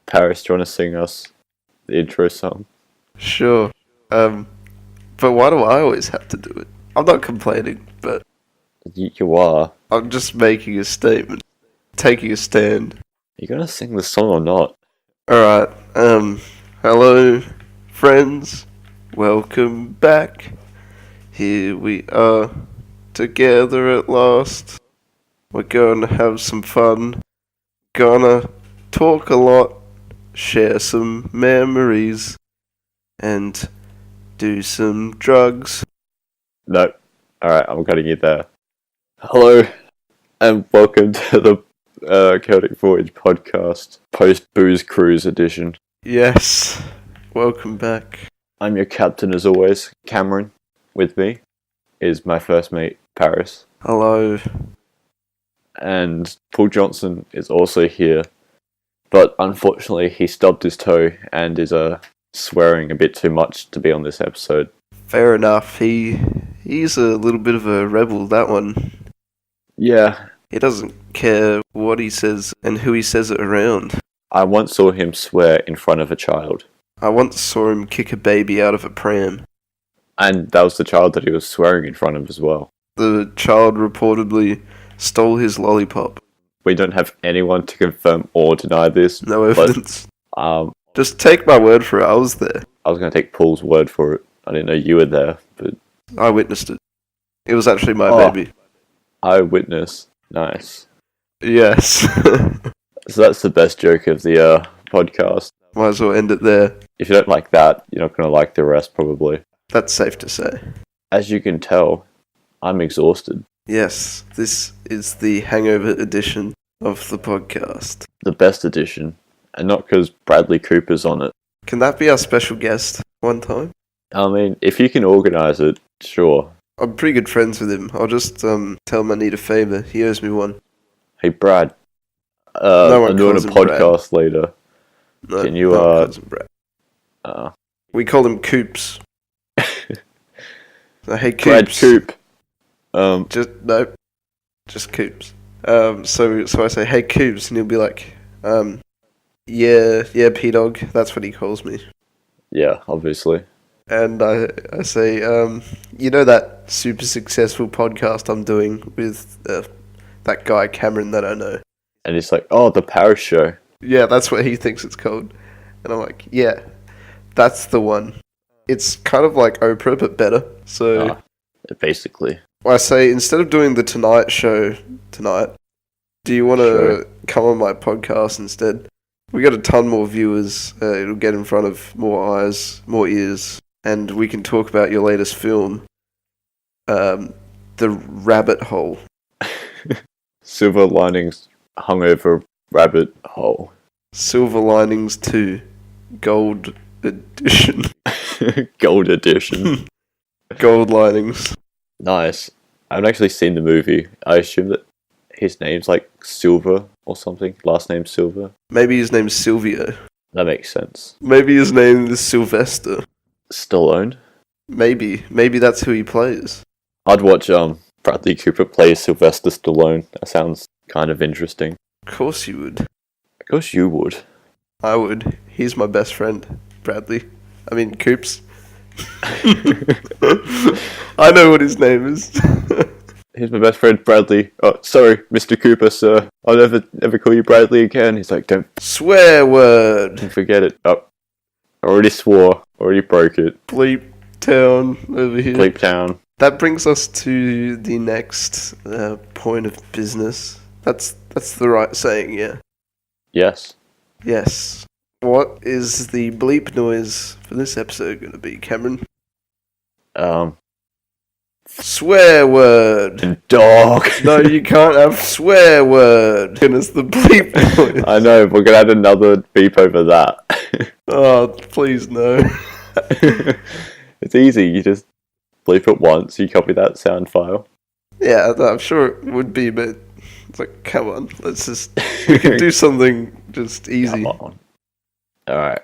Paris, do you want to sing us the intro song? Sure. But why do I always have to do it? I'm not complaining, but You are. I'm just making a statement. Taking a stand. Are you going to sing the song or not? Alright, hello, friends. Welcome back. Here we are, together at last. We're gonna have some fun. Gonna talk a lot, share some memories, and do some drugs. No. Alright, I'm cutting you there. Hello, and welcome to the Celtic Voyage podcast, post-booze cruise edition. Yes, welcome back. I'm your captain as always, Cameron. With me is my first mate, Paris. Hello. And Paul Johnson is also here, but unfortunately he stubbed his toe and is swearing a bit too much to be on this episode. Fair enough, he's a little bit of a rebel, that one. Yeah. He doesn't care what he says and who he says it around. I once saw him swear in front of a child. I once saw him kick a baby out of a pram. And that was the child that he was swearing in front of as well. The child reportedly stole his lollipop. We don't have anyone to confirm or deny this. No evidence. But, just take my word for it, I was there. I was going to take Paul's word for it. I didn't know you were there, but... I witnessed it. It was actually my baby. Eyewitness. Nice. Yes. So that's the best joke of the podcast. Might as well end it there. If you don't like that, you're not going to like the rest, probably. That's safe to say. As you can tell, I'm exhausted. Yes, this is the hangover edition of the podcast. The best edition. And not because Bradley Cooper's on it. Can that be our special guest one time? I mean, if you can organise it, sure. I'm pretty good friends with him. I'll just tell him I need a favour. He owes me one. Hey, Brad. No one I'm doing a calls him podcast later. No, Can you, no one calls him Brad. We call him Coops. Hey, Coops. Brad Coop. Just Coops. So I say, hey, Coops, and he'll be like, yeah, P-Dog. That's what he calls me. Yeah, obviously. And I say, you know that super successful podcast I'm doing with that guy Cameron that I know? And he's like, oh, the Paris show. Yeah, that's what he thinks it's called. And I'm like, yeah, that's the one. It's kind of like Oprah, but better. So basically. I say, instead of doing the Tonight Show tonight, do you want to come on my podcast instead? We got a ton more viewers. It'll get in front of more eyes, more ears. And we can talk about your latest film, The Rabbit Hole. Silver Linings Hungover Rabbit Hole. Silver Linings 2, Gold Edition. Gold Edition. Gold Linings. Nice. I haven't actually seen the movie. I assume that his name's like Silver or something. Last name Silver. Maybe his name's Silvio. That makes sense. Maybe his name is Sylvester. Stallone? Maybe that's who he plays. I'd watch Bradley Cooper play Sylvester Stallone. That sounds kind of interesting. Of course you would. Of course you would. I would. He's my best friend, Bradley. I mean, Coops. I know what his name is. Here's my best friend, Bradley. Oh, sorry, Mr. Cooper, sir. I'll never call you Bradley again. He's like, don't swear word. Forget it. Oh, I already swore. Already broke it. Bleep town over here. Bleep town. That brings us to the next point of business. That's the right saying, yeah? Yes. Yes. What is the bleep noise for this episode going to be, Cameron? Swear word. Dog. No, you can't have swear word. Goodness, the bleep noise. I know, we're going to add another beep over that. Oh, please no. It's easy, you just bleep it once, you copy that sound file. Yeah, I'm sure it would be, but it's like, come on, we can do something just easy. Come on. Alright,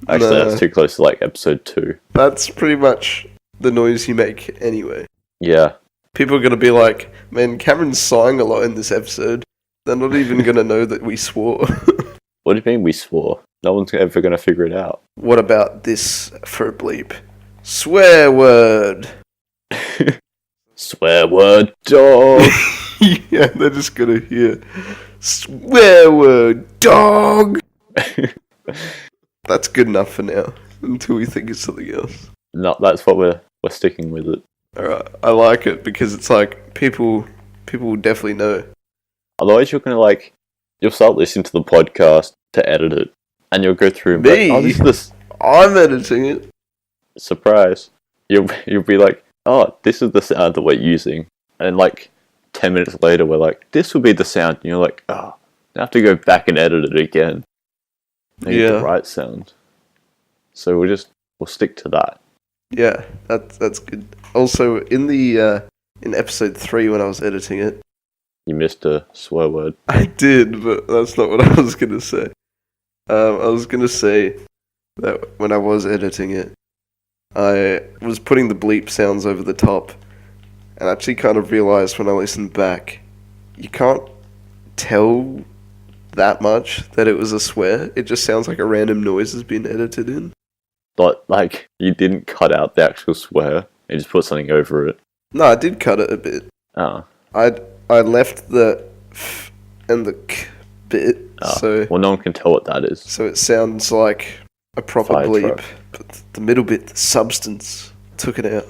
actually, that's too close to, like, episode 2. That's pretty much the noise you make anyway. Yeah. People are going to be like, man, Cameron's sighing a lot in this episode. They're not even going to know that we swore. What do you mean we swore? No one's ever going to figure it out. What about this for a bleep? Swear word! Swear word, dog! Yeah, they're just going to hear swear word, dog! That's good enough for now, until we think of something else. No, that's what we're sticking with it. Alright, I like it because it's like, people will definitely know. Otherwise you're gonna you'll start listening to the podcast to edit it, and you'll go through and be Me? like, oh, this is this I'm editing it. surprise. You'll be like, oh, this is the sound that we're using, and then 10 minutes later we're like, this will be the sound, and you're like, oh, I have to go back and edit it again. Make the right sound. So we'll stick to that. Yeah, that's good. Also, in episode 3 when I was editing it, You missed a swear word. I did, but that's not what I was gonna say. I was gonna say that when I was editing it, I was putting the bleep sounds over the top, and I actually kind of realized when I listened back, you can't tell that much that it was a swear. It just sounds like a random noise has been edited in. But you didn't cut out the actual swear, you just put something over it. No, I did cut it a bit. Oh. I left the f and the k bit, so well, no one can tell what that is. so it sounds like a proper Fire bleep. truck. But the middle bit, the substance, took it out.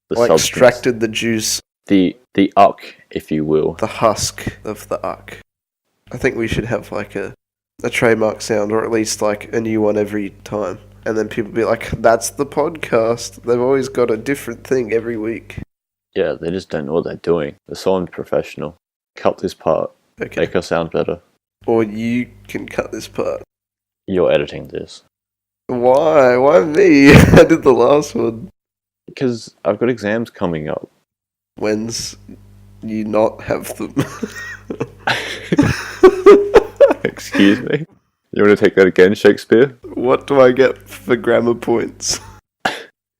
The Like substance. extracted the juice, The uck, if you will. the husk of the uck. I think we should have like a trademark sound, or at least like a new one every time. And then people be like, that's the podcast. They've always got a different thing every week. Yeah, they just don't know what they're doing. They're so unprofessional. Cut this part. Okay. Make us sound better. Or you can cut this part. You're editing this. Why? Why me? I did the last one. Because I've got exams coming up. When's you not have them? Excuse me? You want to take that again, Shakespeare? What do I get for grammar points?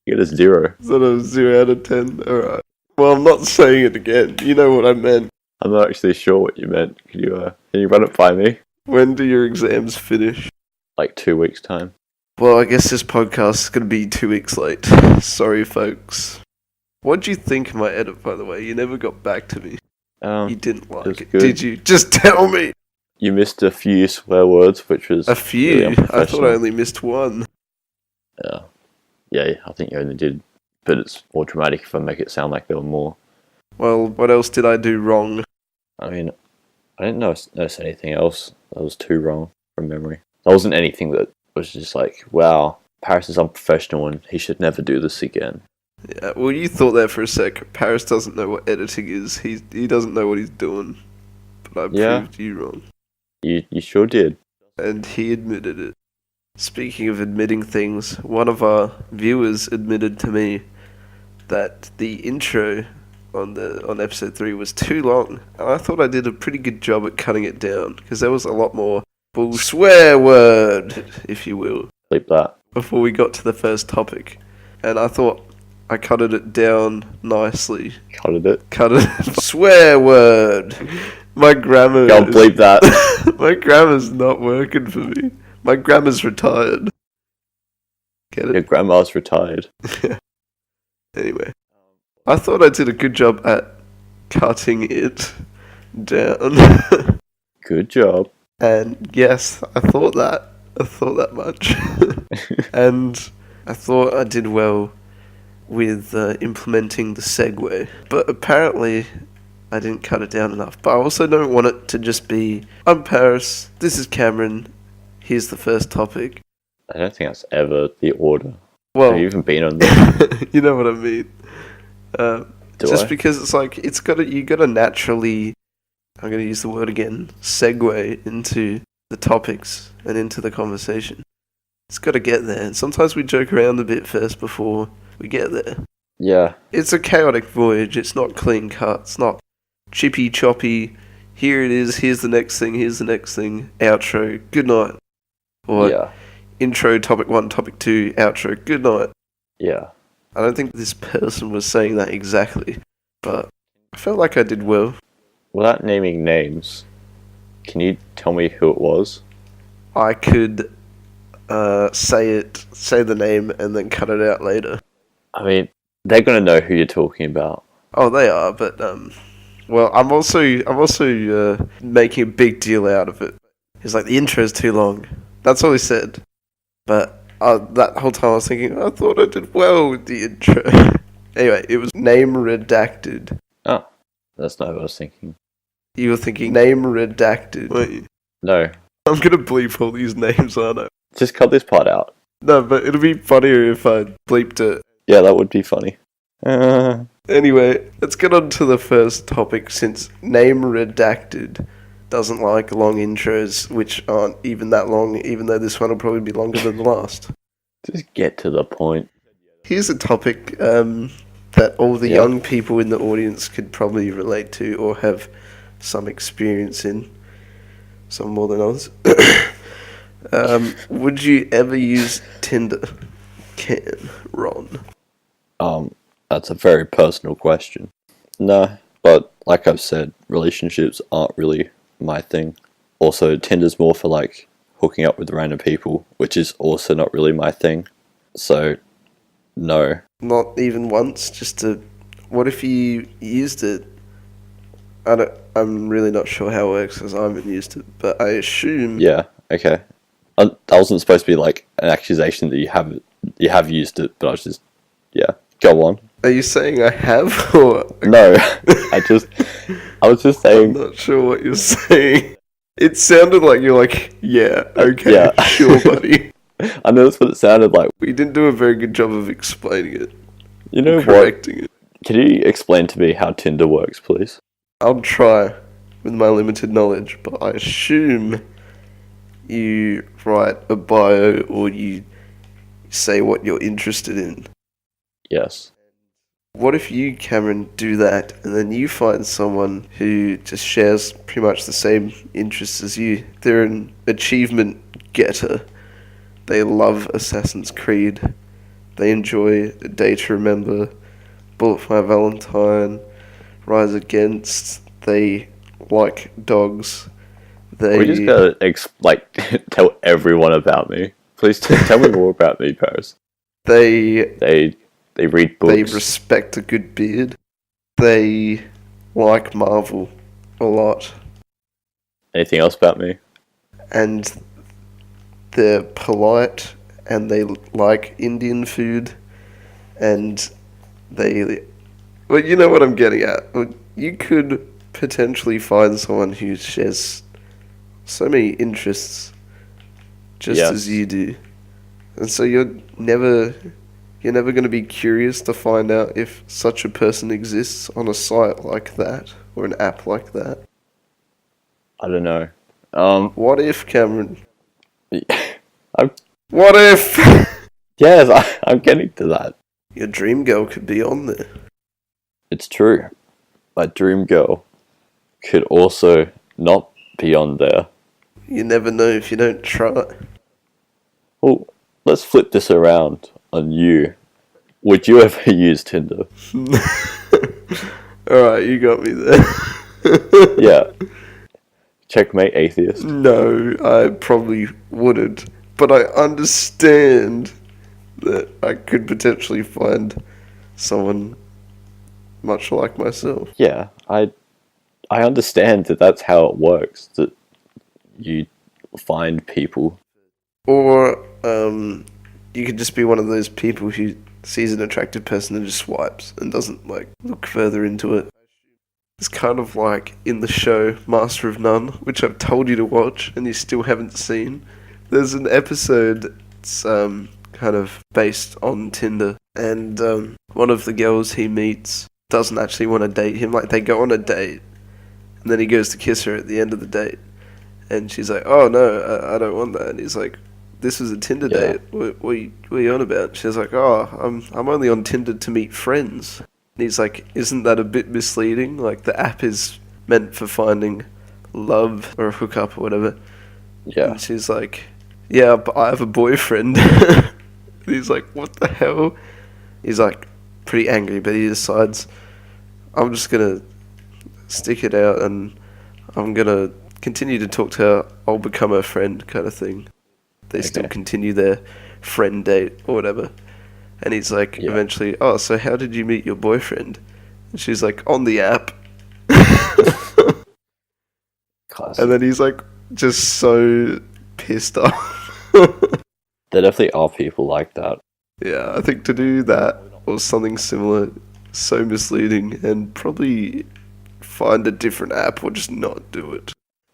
You get a 0. Is that a 0 out of 10? Alright. Well, I'm not saying it again. You know what I meant. I'm not actually sure what you meant. Can you run it by me? When do your exams finish? 2 weeks' time. Well, I guess this podcast is going to be 2 weeks late. Sorry, folks. What do you think of my edit, by the way? You never got back to me. You didn't like it, good. did you? Just tell me! You missed a few swear words, which was A few? really I thought unprofessional. I only missed one. Yeah, I think you only did. But it's more dramatic if I make it sound like there were more. Well, what else did I do wrong? I mean, I didn't notice anything else that was too wrong from memory. There wasn't anything that was just like, wow, Paris is unprofessional and he should never do this again. Yeah, well, you thought that for a sec. Paris doesn't know what editing is. He doesn't know what he's doing. But I proved you wrong. You sure did. And he admitted it. Speaking of admitting things, one of our viewers admitted to me that the intro on episode 3 was too long. And I thought I did a pretty good job at cutting it down, because there was a lot more swear word, if you will, Bleep that. before we got to the first topic. And I thought I cut it down nicely. Cut it. Cut it. Swear word. My grammar. Go bleep that. My grammar's not working for me. My grammar's retired. Get it? Your grandma's retired. Anyway, I thought I did a good job at cutting it down. Good job. And yes, I thought that much. And I thought I did well with implementing the segue. But apparently I didn't cut it down enough. But I also don't want it to just be, I'm Paris, this is Cameron, here's the first topic. I don't think that's ever the order. Well, Have you even been on this? you know what I mean. Just I? because it's like, you gotta naturally, I'm gonna use the word again, segue into the topics and into the conversation. It's gotta get there. And sometimes we joke around a bit first before we get there. Yeah. It's a chaotic voyage. It's not clean cut. It's not chippy choppy. Here it is. Here's the next thing. Here's the next thing. Outro. Good night. Or Yeah. intro, topic 1, topic 2, outro. Good night. Yeah. I don't think this person was saying that exactly, but I felt like I did well. Without naming names, Can you tell me who it was? I could say the name, and then cut it out later. I mean, they're gonna know who you're talking about. Oh, they are, but well, I'm also making a big deal out of it. He's like, the intro's too long. That's all he said. But that whole time I was thinking, I thought I did well with the intro. Anyway, it was name redacted. Oh, that's not what I was thinking. You were thinking name redacted, weren't you? No, I'm gonna bleep all these names, aren't I? just cut this part out. No, but it'll be funnier if I bleeped it. Yeah, that would be funny. Anyway, let's get on to the first topic, since name redacted doesn't like long intros, which aren't even that long, even though this one will probably be longer than the last. Just get to the point. Here's a topic that all the young people in the audience could probably relate to or have some experience in, some more than others. Would you ever use Tinder? Ron? That's a very personal question. No, but like I've said, relationships aren't really my thing. Also, Tinder's more for like hooking up with random people, which is also not really my thing. So, no. Not even once? Just to... What if you used it? I'm really not sure how it works because I haven't used it, but I assume... Yeah, okay. That wasn't supposed to be like an accusation that you have used it, but I was just... Yeah, go on. Are you saying I have, or... No, I was just saying... I'm not sure what you're saying. It sounded like you're like, yeah, okay, yeah. Sure, buddy. I know that's what it sounded like. We didn't do a very good job of explaining it. You know what? Correcting it. Can you explain to me how Tinder works, please? I'll try with my limited knowledge, but I assume you write a bio or you say what you're interested in. Yes. What if you, Cameron, do that and then you find someone who just shares pretty much the same interests as you? They're an achievement getter. They love Assassin's Creed. They enjoy A Day to Remember, Bullet for My Valentine, Rise Against. They like dogs. We just gotta tell everyone about me. Please tell me more about me, Paris. They read books. They respect a good beard. They like Marvel a lot. Anything else about me? And they're polite, and they like Indian food, and they... Well, you know what I'm getting at. You could potentially find someone who shares so many interests just as you do. And so you're never going to be curious to find out if such a person exists on a site like that, or an app like that. I don't know. What if, Cameron? I'm... What if? Yes, I'm getting to that. Your dream girl could be on there. It's true. My dream girl could also not be on there. You never know if you don't try. Well, let's flip this around on you. Would you ever use Tinder? Alright, you got me there. Yeah. Checkmate, atheist. No, I probably wouldn't. But I understand that I could potentially find someone much like myself. Yeah, I understand that that's how it works, that you find people. Or you could just be one of those people who sees an attractive person and just swipes and doesn't look further into it. It's kind of like in the show Master of None, which I've told you to watch and you still haven't seen. There's an episode that's kind of based on Tinder, and one of the girls he meets doesn't actually want to date him. They go on a date, and then he goes to kiss her at the end of the date, and she's like, "Oh no, I don't want that." And he's like, "This was a Tinder date. What are you on about?" She's like, "Oh, I'm only on Tinder to meet friends." And he's like, "Isn't that a bit misleading? The app is meant for finding love or a hookup or whatever." Yeah. And she's like, "Yeah, but I have a boyfriend." And he's like, "What the hell?" He's pretty angry, but he decides, I'm just gonna stick it out and I'm gonna continue to talk to her, I'll become her friend kind of thing. They still continue their friend date or whatever. And he's like, eventually, oh, so how did you meet your boyfriend? And she's like, on the app. Classic. And then he's like, just so pissed off. There definitely are people like that. Yeah, I think to do that or something similar, so misleading, and probably find a different app or just not do it.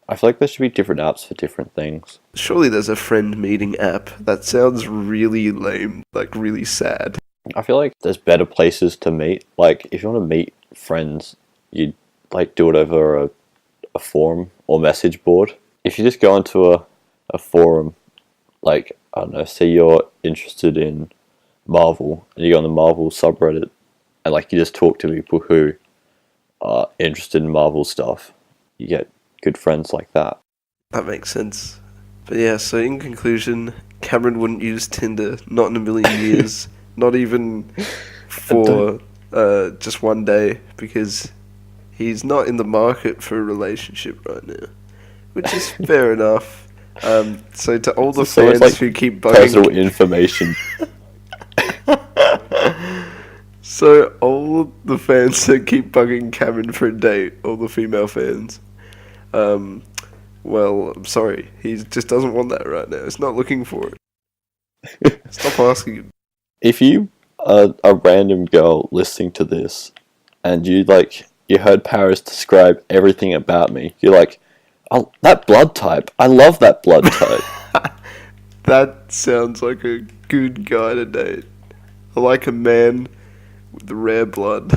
I feel like there should be different apps for different things. Surely there's a friend meeting app. That sounds really lame, like really sad. I feel like there's better places to meet. Like, if you want to meet friends, you'd like do it over a forum or message board. If you just go onto a forum, like, I don't know, say you're interested in Marvel, and you go on the Marvel subreddit, and like you just talk to people who are interested in Marvel stuff, you get good friends like that. That makes sense. But yeah, so in conclusion, Cameron wouldn't use Tinder, not in a million years, not even for just one day, because he's not in the market for a relationship right now, which is fair enough. So to all the fans like who keep bugging... personal information. So all the fans that keep bugging Cameron for a date, all the female fans, well, I'm sorry. He just doesn't want that right now. He's not looking for it. Stop asking him. If you are a random girl listening to this, and you heard Paris describe everything about me, you're like, oh, that blood type. I love that blood type. That sounds like a good guy to date. I like a man with the rare blood.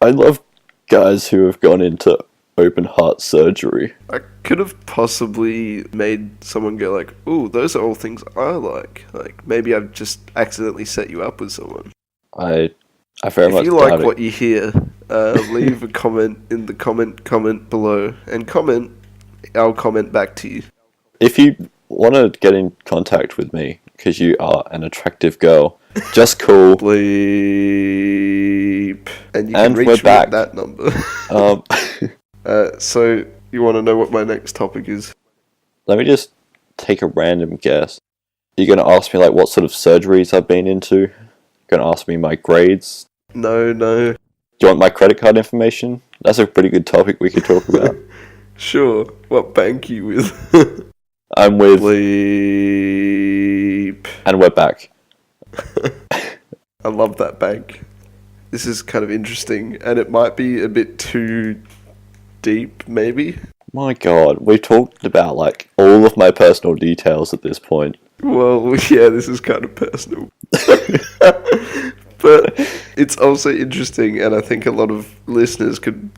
I love guys who have gone into open heart surgery. I could have possibly made someone go like, ooh, those are all things I like. Like, maybe I've just accidentally set you up with someone. I very much If you like what you hear, leave a comment in the comment below. And I'll comment back to you. If you want to get in contact with me, because you are an attractive girl, just call bleep. And you can reach me at that number. So, you want to know what my next topic is? Let me just take a random guess. You're going to ask me like what sort of surgeries I've been into? You're going to ask me my grades? No. Do you want my credit card information? That's a pretty good topic we could talk about. Sure. What bank you with? I'm with... bleep. And we're back. I love that bank. This is kind of interesting, and it might be a bit too deep, maybe. My god, we've talked about like all of my personal details at this point. Well, yeah, this is kind of personal. But it's also interesting, and I think a lot of listeners could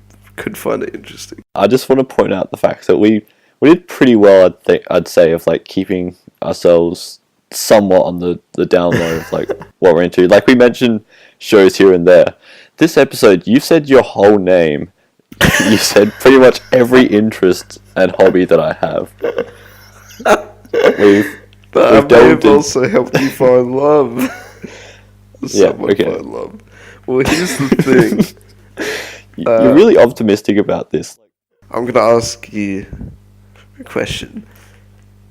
find it interesting. I just want to point out the fact that we did pretty well, I'd say, of like keeping ourselves somewhat on the down low of like what we're into. Like we mentioned shows here and there. This episode, you said your whole name. You said pretty much every interest and hobby that I have. But I may have also helped you find love. Find love. Well, here's the thing. You're really optimistic about this. I'm going to ask you a question.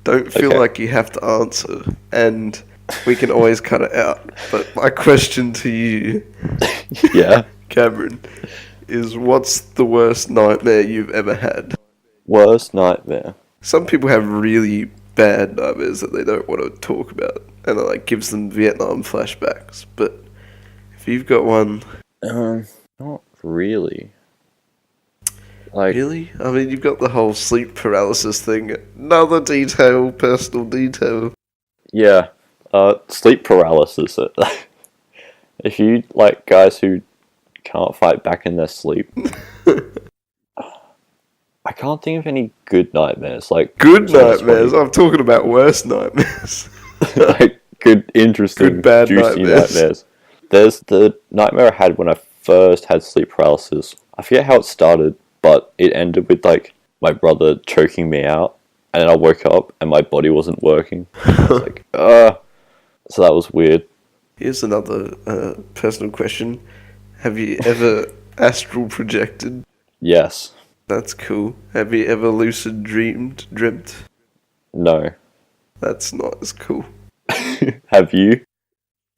Don't feel like you have to answer, and we can always cut it out. But my question to you, Cameron, is what's the worst nightmare you've ever had? Worst nightmare? Some people have really bad nightmares that they don't want to talk about, and it like gives them Vietnam flashbacks. But if you've got one... not really. Really? I mean, you've got the whole sleep paralysis thing. Another detail, personal detail. Yeah, sleep paralysis. If you like guys who can't fight back in their sleep... I can't think of any good nightmares. Like good nightmares? I'm talking about worse nightmares. Like good, interesting, good, bad juicy nightmares. There's the nightmare I had when I first had sleep paralysis. I forget how it started, but it ended with like my brother choking me out, and then I woke up and my body wasn't working. I was like, so that was weird. Here's another personal question. Have you ever astral projected? Yes. That's cool. Have you ever lucid dreamt? No. That's not as cool. Have you?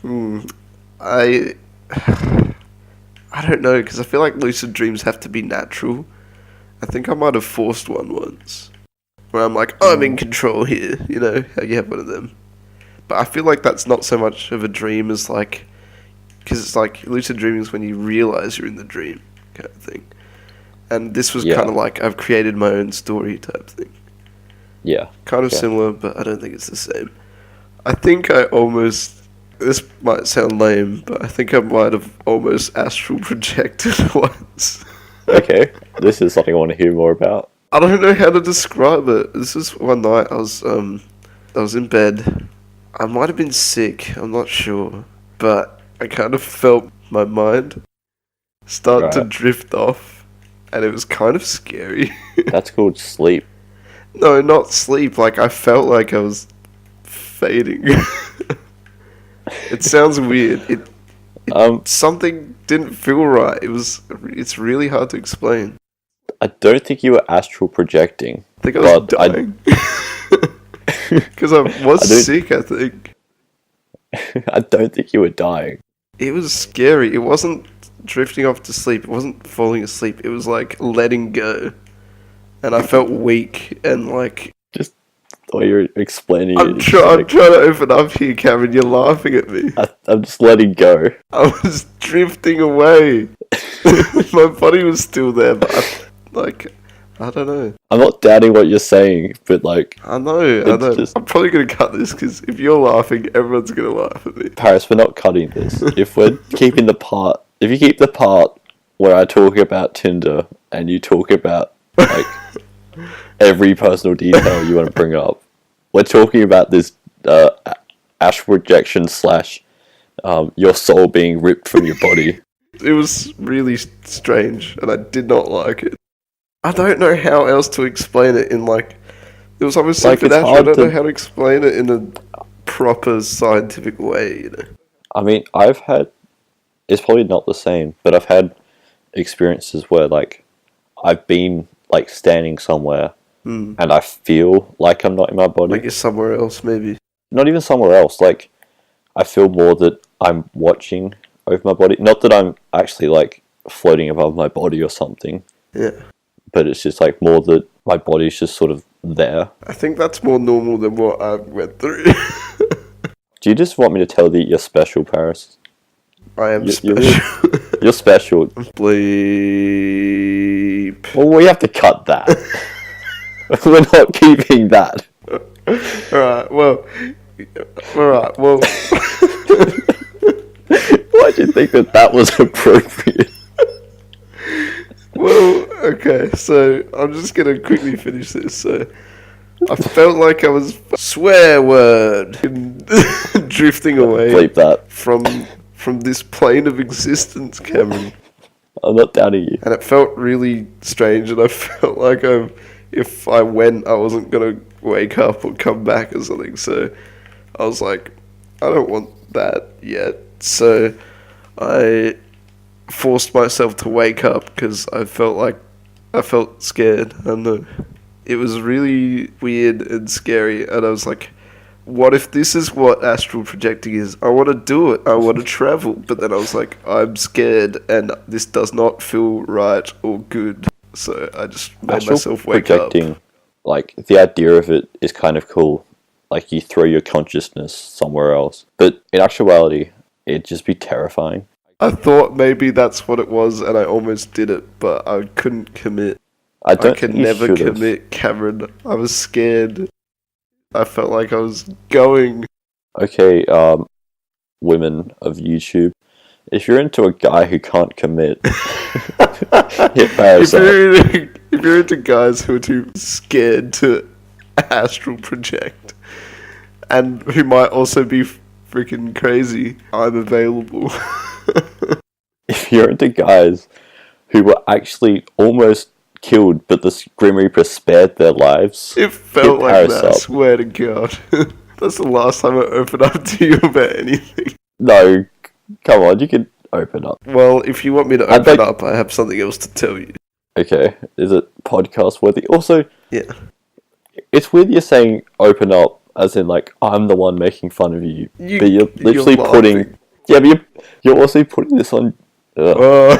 I don't know, because I feel like lucid dreams have to be natural. I think I might have forced one once. Where I'm like, I'm in control here, you know, how you have one of them. But I feel like that's not so much of a dream as like, because it's like lucid dreaming is when you realize you're in the dream kind of thing. And this was kind of like, I've created my own story type thing. Yeah. Kind of similar, but I don't think it's the same. I think I almost, this might sound lame, but I think I might have almost astral projected once. Okay, this is something I want to hear more about. I don't know how to describe it. This is one night I was in bed. I might have been sick, I'm not sure. But I kind of felt my mind start to drift off. And it was kind of scary. That's called sleep. No, not sleep. Like, I felt like I was fading. It sounds weird. Something didn't feel right. It's really hard to explain. I don't think you were astral projecting. I think I was dying. Because I was sick, I think. I don't think you were dying. It was scary. It wasn't drifting off to sleep. It wasn't falling asleep. It was like letting go. And I felt weak and like... Just the way you're explaining I'm trying to open up here, Cameron. You're laughing at me. I'm just letting go. I was drifting away. My body was still there, but I don't know. I'm not doubting what you're saying, but like... I know. I'm probably going to cut this, because if you're laughing, everyone's going to laugh at me. Paris, we're not cutting this. If we're keeping the part... If you keep the part where I talk about Tinder, and you talk about, like, every personal detail you want to bring up, we're talking about this astral projection / your soul being ripped from your body. It was really strange, and I did not like it. I don't know how else to explain it in, like... It was obviously like, supernatural. I don't know how to explain it in a proper scientific way, you know? I mean, I've had... It's probably not the same, but I've had experiences where, like, I've been, like, standing somewhere, and I feel like I'm not in my body. Like you're somewhere else, maybe. Not even somewhere else, like, I feel more that I'm watching over my body. Not that I'm actually, like, floating above my body or something. Yeah. But it's just, like, more that my body's just sort of there. I think that's more normal than what I went through. Do you just want me to tell you that you're special, Paris? I am special. You're special. Bleep. Well, we have to cut that. We're not keeping that. Alright, well... Why'd you think that was appropriate? Well, okay, so I'm just gonna quickly finish this. So, I felt like I was swear word drifting away. Bleep that. From this plane of existence, Cameron. I'm not doubting you. And it felt really strange, and I felt like if I went, I wasn't gonna wake up or come back or something. So I was like, I don't want that yet. So I forced myself to wake up because I felt scared. I don't know. It was really weird and scary, and I was like, what if this is what astral projecting is? I want to do it. I want to travel. But then I was like, I'm scared, and this does not feel right or good. So I just made astral myself wake projecting, up. Like, the idea of it is kind of cool. Like, you throw your consciousness somewhere else. But in actuality, it'd just be terrifying. I thought maybe that's what it was, and I almost did it, but I couldn't commit. I can never commit, Cameron. I was scared. I felt like I was going. Okay, women of YouTube, if you're into a guy who can't commit, hit Paris up. If you're into guys who are too scared to astral project, and who might also be freaking crazy, I'm available. If you're into guys who were actually almost killed, but the Grim Reaper spared their lives, it felt like that, I swear to God. That's the last time I opened up to you about anything. No, come on, you can open up. Well, if you want me to open up, I have something else to tell you. Okay, is it podcast worthy? Also, Yeah. it's weird you're saying open up, as in like I'm the one making fun of you, but you're You're literally putting. laughing. Yeah, but you're also putting this on. Oh.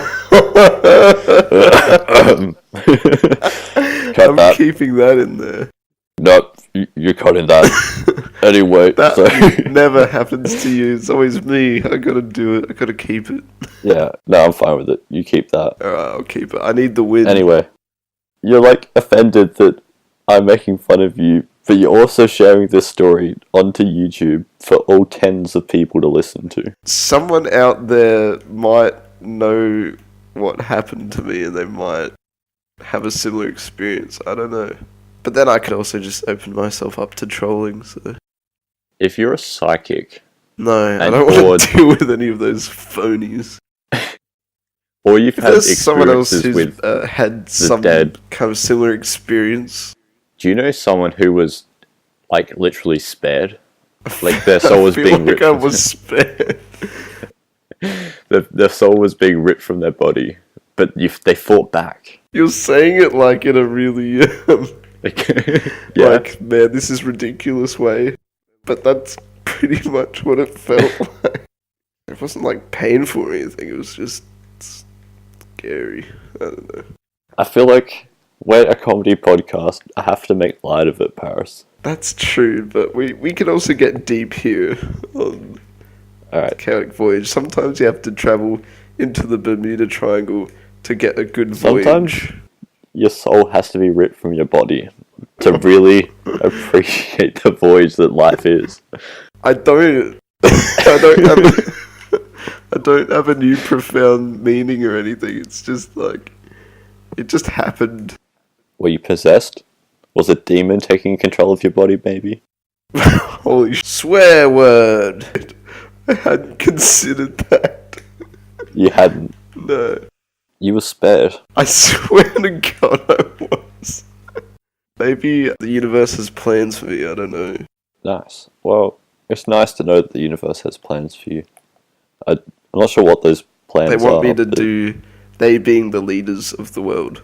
Cut I'm that. keeping that in there. Nope, you're cutting that. Anyway, That so never happens to you. It's always me. I gotta do it. I gotta keep it. yeah, no, I'm fine with it. You keep that. Alright, I'll keep it. I need the win. Anyway, you're like offended that I'm making fun of you, but you're also sharing this story onto YouTube for all tens of people to listen to. Someone out there might know what happened to me and they might have a similar experience. I don't know. But then I could also just open myself up to trolling, so... If you're a psychic, No, I And don't or- want to deal with any of those phonies. or you've If had there's someone else experiences who's with, had some dead. kind of similar experience... do you know someone who was like literally spared? Like their soul was I feel being like ripped. I was spared. Their soul was being ripped from their body, but they fought back. You're saying it like in a really... Like, yeah. Like, man, this is ridiculous way. But that's pretty much what it felt like. It wasn't like painful or anything, it was just scary. I don't know. I feel like we're a comedy podcast. I have to make light of it, Paris. That's true, but we can also get deep here on Alright. Chaotic Voyage. Sometimes you have to travel into the Bermuda Triangle to get a good voyage. Sometimes your soul has to be ripped from your body to really appreciate the voyage that life is. I don't I don't have a new profound meaning or anything. It's just like it just happened. Were you possessed? Was a demon taking control of your body, maybe? Holy swear word. I hadn't considered that. You hadn't. No. You were spared. I swear to God I was. Maybe the universe has plans for me, I don't know. Nice. Well, it's nice to know that the universe has plans for you. I'm not sure what those plans are. They want me to but do, they being the leaders of the world,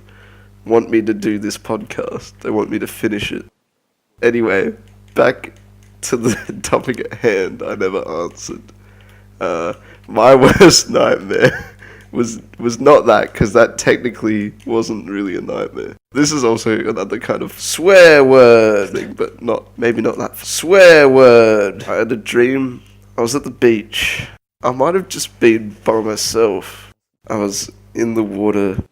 want me to do this podcast. They want me to finish it. Anyway, back to the topic at hand I never answered. My worst nightmare was not that, because that technically wasn't really a nightmare. This is also another kind of swear word thing, but maybe not that swear word. I had a dream. I was at the beach. I might have just been by myself. I was in the water,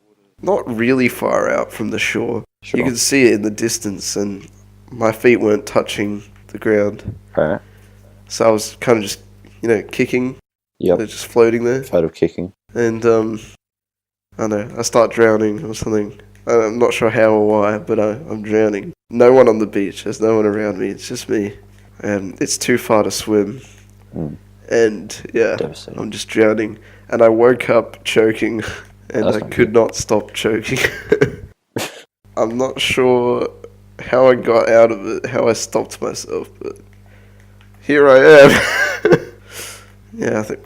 not really far out from the shore. Sure. You could see it in the distance, and my feet weren't touching the ground. Okay. So I was kind of just, kicking. Yep. They're just floating there. Fat of kicking. And, I don't know, I start drowning or something. I'm not sure how or why, but I'm drowning. No one on the beach. There's no one around me. It's just me. And it's too far to swim. Mm. And, yeah, Devastating. I'm just drowning. And I woke up choking, and That's I not could good. not stop choking. I'm not sure how I got out of it, how I stopped myself, but here I am. Yeah, I think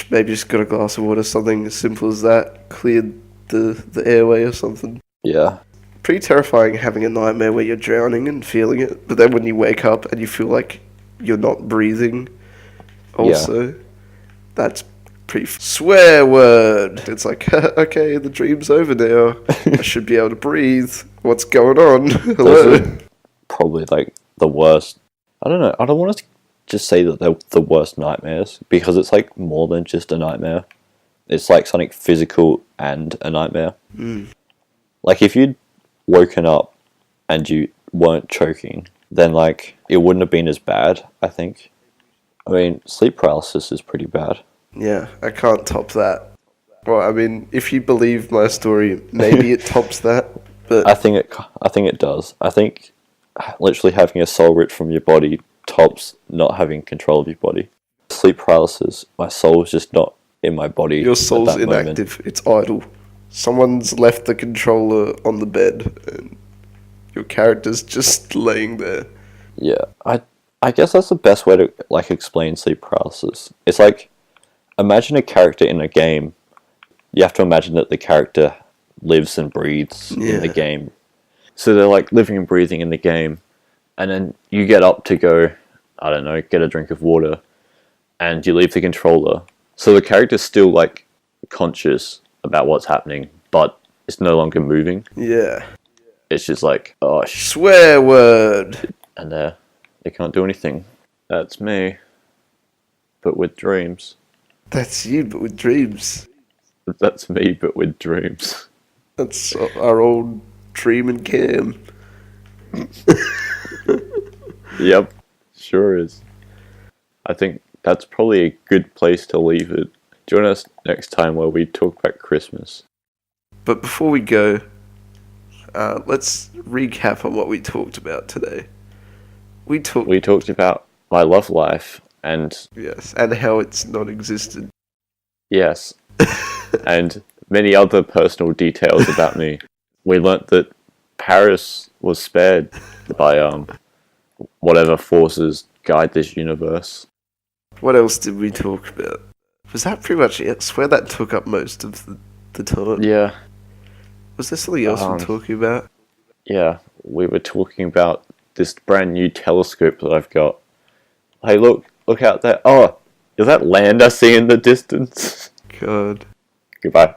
maybe just got a glass of water, something as simple as that, cleared the airway or something. Yeah. Pretty terrifying having a nightmare where you're drowning and feeling it, but then when you wake up and you feel like you're not breathing, also, that's pretty swear word. It's like, okay, the dream's over now. I should be able to breathe. What's going on? Hello. Those are probably like the worst. I don't know. I don't want to just say that they're the worst nightmares, because it's like more than just a nightmare. It's like something physical and a nightmare. Mm. Like if you'd woken up and you weren't choking, then like it wouldn't have been as bad, I think. I mean, sleep paralysis is pretty bad. Yeah, I can't top that. Well, I mean, if you believe my story, maybe it tops that. But I think it does. I think literally having a soul ripped from your body tops not having control of your body. Sleep paralysis, my soul's just not in my body. your soul's at that moment. inactive. It's idle. Someone's left the controller on the bed, and your character's just laying there. Yeah, I guess that's the best way to like explain sleep paralysis. It's like, imagine a character in a game. You have to imagine that the character lives and breathes in the Yeah. game. So they're like living and breathing in the game, and then you get up to go, I don't know, get a drink of water, and you leave the controller. So the character's still like conscious about what's happening, but it's no longer moving. Yeah. It's just like, oh, Swear word. and they can't do anything. That's me, but with dreams. That's you, but with dreams. That's me, but with dreams. That's our old dream and cam. Yep, sure is. I think that's probably a good place to leave it. Join us next time where we talk about Christmas. But before we go, let's recap on what we talked about today. We talked about my love life, and yes, and how it's non-existent. yes, and many other personal details about me. We learnt that Paris was spared by whatever forces guide this universe. What else did we talk about? Was that pretty much it? I swear that took up most of the time. Yeah, Was there something else we're talking about? yeah, we were talking about this brand new telescope that I've got. Hey, look out there. Oh, is that land I see in the distance? God. Goodbye.